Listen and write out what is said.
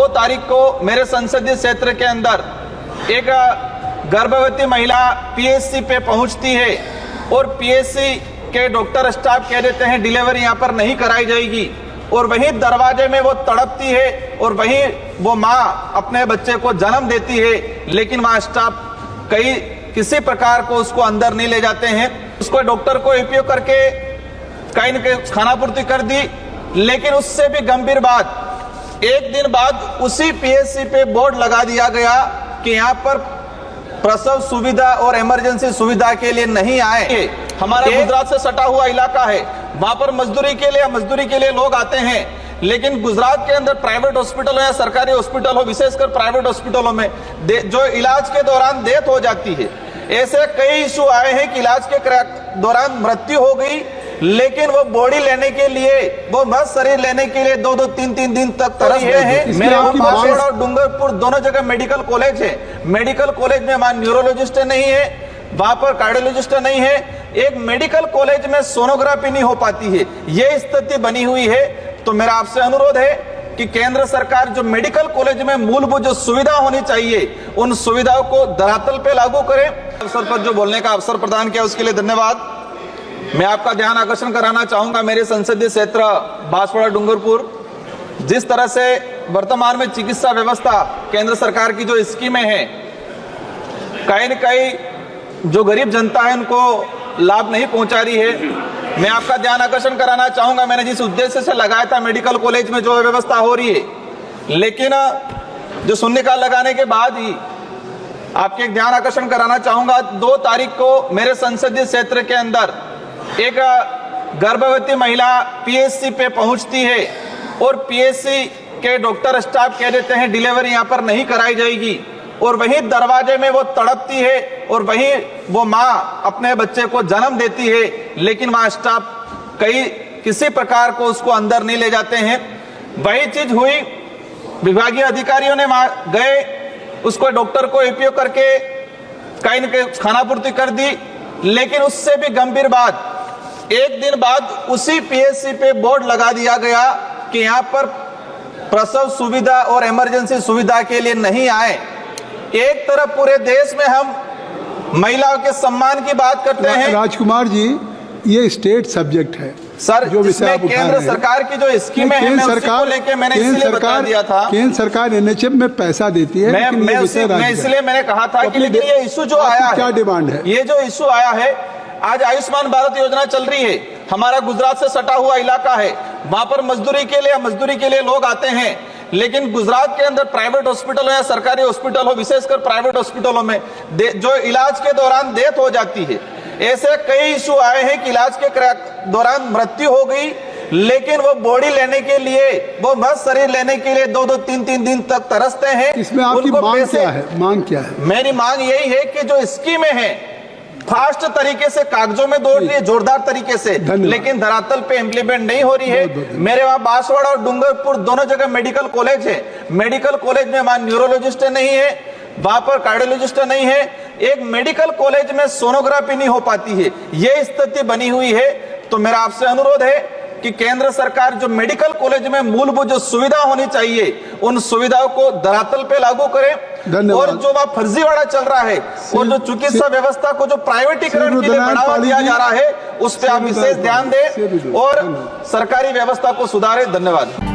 2 तारीख को मेरे संसदीय क्षेत्र के अंदर एक गर्भवती महिला पीएचसी पे पहुंचती है और पीएचसी के डॉक्टर स्टाफ कह देते हैं डिलीवरी यहाँ पर नहीं कराई जाएगी, और वहीं दरवाजे में वो तड़पती है और वहीं वो माँ अपने बच्चे को जन्म देती है, लेकिन वहाँ स्टाफ किसी प्रकार को उसको अंदर नहीं ले जाते हैं। उसको डॉक्टर को उपयोग करके कहीं न कहीं खानापूर्ति कर दी, लेकिन उससे भी गंभीर बात, एक दिन बाद उसी पीएचसी पे बोर्ड लगा दिया गया कि यहाँ पर प्रसव सुविधा और इमरजेंसी सुविधा के लिए नहीं आए। हमारा गुजरात से सटा हुआ इलाका है, वहां पर मजदूरी के लिए लोग आते हैं, लेकिन गुजरात के अंदर प्राइवेट हॉस्पिटल हो या सरकारी हॉस्पिटल हो, विशेषकर प्राइवेट हॉस्पिटलों में जो इलाज के दौरान डेथ हो जाती है, ऐसे कई इशू आए हैं कि इलाज के दौरान मृत्यु हो गई, लेकिन वो बॉडी लेने के लिए, वो मृत शरीर लेने के लिए 2-2, 3-3 दिन तक तरस रहे हैं। मेरे बांसवाड़ा और डूंगरपुर दोनों जगह मेडिकल कॉलेज है, मेडिकल कॉलेज में वहां न्यूरोलॉजिस्ट नहीं है, वहां पर कार्डियोलॉजिस्ट नहीं है, एक मेडिकल कॉलेज में सोनोग्राफी नहीं हो पाती है, ये स्थिति बनी हुई है। तो मेरा आपसे अनुरोध है कि केंद्र सरकार जो मेडिकल कॉलेज में मूलभूत जो सुविधा होनी चाहिए, उन सुविधाओं को धरातल पे लागू करे। अवसर पर जो बोलने का अवसर प्रदान किया उसके लिए धन्यवाद। मैं आपका ध्यान आकर्षण कराना चाहूंगा मेरे संसदीय क्षेत्र बांसवाड़ा डूंगरपुर, जिस तरह से वर्तमान में चिकित्सा व्यवस्था केंद्र सरकार की जो स्कीमें हैं, कहीं न कहीं जो गरीब जनता है उनको लाभ नहीं पहुंचा रही है। मैं आपका ध्यान आकर्षण कराना चाहूंगा, मैंने जिस उद्देश्य से लगाया था मेडिकल कॉलेज में जो व्यवस्था हो रही है, लेकिन जो शून्यकाल लगाने के बाद ही आपके ध्यान आकर्षण कराना चाहूंगा, 2 तारीख को मेरे संसदीय क्षेत्र के अंदर एक गर्भवती महिला पीएचसी पे पहुंचती है और पीएचसी के डॉक्टर स्टाफ कह देते हैं डिलीवरी यहाँ पर नहीं कराई जाएगी, और वहीं दरवाजे में वो तड़पती है और वहीं वो माँ अपने बच्चे को जन्म देती है, लेकिन वहाँ स्टाफ किसी प्रकार को उसको अंदर नहीं ले जाते हैं। वही चीज हुई, विभागीय अधिकारियों ने वहां गए, उसको डॉक्टर को उपयोग करके कहीं न कहीं खानापूर्ति कर दी, लेकिन उससे भी गंभीर बात, एक दिन बाद उसी पीएचसी पे बोर्ड लगा दिया गया कि यहाँ पर प्रसव सुविधा और इमरजेंसी सुविधा के लिए नहीं आए। एक तरफ पूरे देश में हम महिलाओं के सम्मान की बात करते हैं। राजकुमार जी, ये स्टेट सब्जेक्ट है सर, जो विषय केंद्र सरकार की जो स्कीमें हैं, मैं उसको लेके मैंने इसलिए बता दिया था। केंद्र सरकार एनएचएम में पैसा देती है, मैं इसलिए मैंने कहा था कि लेकिन ये इशू जो आया है, क्या डिमांड है, ये जो इशू आया है, आज आयुष्मान भारत योजना चल रही है, हमारा गुजरात से सटा हुआ इलाका है, वहां पर मजदूरी के लिए लोग आते हैं, लेकिन गुजरात के अंदर प्राइवेट हॉस्पिटल हो या सरकारी हॉस्पिटल हो, विशेषकर प्राइवेट हॉस्पिटलों में जो इलाज के दौरान डेथ हो जाती है, ऐसे कई इशू आए हैं कि इलाज के दौरान मृत्यु हो गई, लेकिन वो बॉडी लेने के लिए, वो मृत शरीर लेने के लिए 2-2, 3-3 दिन तक तरसते हैं। इसमें आपकी मांग क्या है? मेरी मांग यही है कि जो स्कीमें हैं फास्ट तरीके से कागजों में दौड़ रही है, जोरदार तरीके से, लेकिन धरातल पे इम्प्लीमेंट नहीं हो रही है। मेरे वहां बांसवाड़ा और डूंगरपुर दोनों जगह मेडिकल कॉलेज है, मेडिकल कॉलेज में वहां न्यूरोलॉजिस्ट नहीं है, वहां पर कार्डियोलॉजिस्ट नहीं है, एक मेडिकल कॉलेज में सोनोग्राफी नहीं हो पाती है, ये स्थिति बनी हुई है। तो मेरा आपसे अनुरोध है कि केंद्र सरकार जो मेडिकल कॉलेज में मूलभूत जो सुविधा होनी चाहिए, उन सुविधाओं को धरातल पे लागू करे, और जो वहां फर्जीवाड़ा चल रहा है और जो चिकित्सा व्यवस्था को जो प्राइवेटीकरण के लिए बढ़ावा दिया जा रहा है, उस पर आप विशेष ध्यान दें और सरकारी व्यवस्था को सुधारें। धन्यवाद।